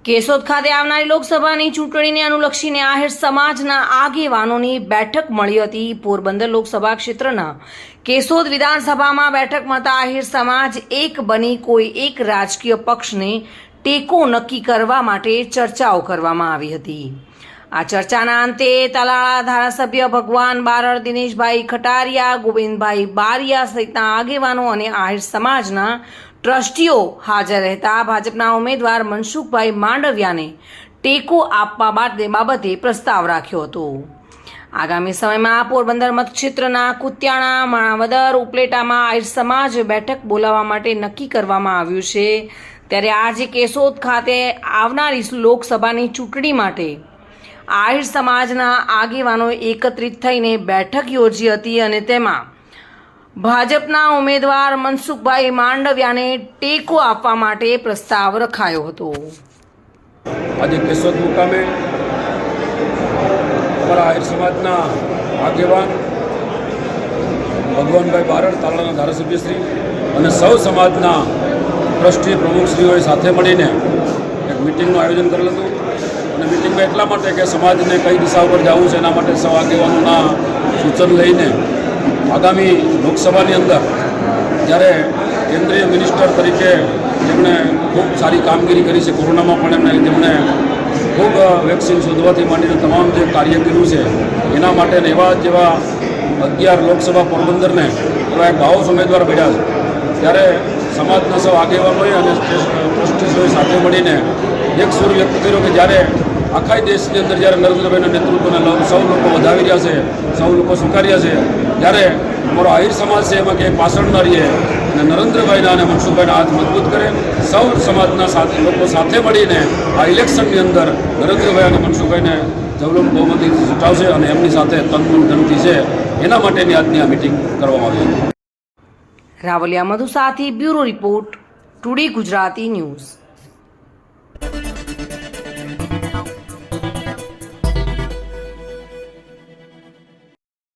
કેશોદ ખાતે આવનારી લોકસભાની ચૂંટણીને અનુલક્ષીને આહિર સમાજના આગેવાનોની બેઠક મળી હતી। પોરબંદર લોકસભા ક્ષેત્રના કેશોદ વિધાનસભામાં બેઠક મળતા આહિર સમાજ એક બની કોઈ એક રાજકીય પક્ષને ટેકો નક્કી કરવા માટે ચર્ચાઓ કરવામાં આવી હતી। આ ચર્ચાના અંતે તાલાળા ધારાસભ્ય ભગવાન બારડ, દિનેશભાઈ ખટારિયા, ગોવિંદભાઈ બારિયા સહિતના આગેવાનો અને આહિર સમાજના ટ્રસ્ટીઓ હાજર રહેતા ભાજપના ઉમેદવાર મનસુખભાઈ માંડવિયાને ટેકો આપવા બાબતે પ્રસ્તાવ રાખ્યો હતો। આગામી સમયમાં પોરબંદર મતક્ષેત્રના કુતિયાણા, માણાવદર, ઉપલેટામાં આહિર સમાજ બેઠક બોલાવવા માટે નક્કી કરવામાં આવ્યું છે। ત્યારે આજે કેશોદ ખાતે આવનારી લોકસભાની ચૂંટણી માટે આહિર સમાજના આગેવાનો એકત્રિત થઈને બેઠક યોજી હતી અને તેમાં ભાજપના ઉમેદવાર મનસુખભાઈ માંડવિયાને ટેકો આપવા માટે પ્રસ્તાવ રખાયો હતો। આજે કેશોદ મુકામે અમારા આહિર સમાજના આગેવાન ભગવાનભાઈ બારડ, તાલાળાના ધારાસભ્યશ્રી અને સૌ સમાજના ટ્રસ્ટી પ્રમુખશ્રીઓએ સાથે મળીને એક મિટિંગનું આયોજન કરેલું હતું। અને મિટિંગમાં એટલા માટે કે સમાજને કઈ દિશા ઉપર જવું છે એના માટે સૌ આગેવાનોના સૂચન લઈને આગામી લોકસભાની અંદર જ્યારે કેન્દ્રીય મિનિસ્ટર તરીકે જેમણે ખૂબ સારી કામગીરી કરી છે, કોરોનામાં પણ તેમણે ખૂબ વેક્સિન શોધવાથી માંડીને તમામ જે કાર્ય કર્યું છે એના માટે એવા જેવા 11 લોકસભા પોરબંદરને એવા એક ભાવસ ઉમેદવાર મળ્યા છે। ત્યારે સમાજના સૌ આગેવાનોએ અને ટ્રસ્ટીઓએ સાથે મળીને એક સુર વ્યક્ત કર્યો કે જ્યારે આખા દેશની અંદર જ્યારે નરેન્દ્રભાઈના નેતૃત્વને સૌ લોકો વધાવી રહ્યા છે, સૌ લોકો સ્વીકાર્યા છે, ત્યારે અમારો આહિર સમાજ છે એમાં ક્યાંય પાછળ ન રહીએ અને નરેન્દ્રભાઈના અને મનસુખભાઈના હાથ મજબૂત કરે, સૌ સમાજના લોકો સાથે મળીને આ ઇલેક્શનની અંદર નરેન્દ્રભાઈ અને મનસુખભાઈને જવલમ બહુમતીથી ચૂંટાવશે અને એમની સાથે તનમન ધનથી છે એના માટેની આજની આ મિટિંગ કરવામાં આવી હતી। રાવલિયા મધુ સાથે bureau report, today Gujarati news.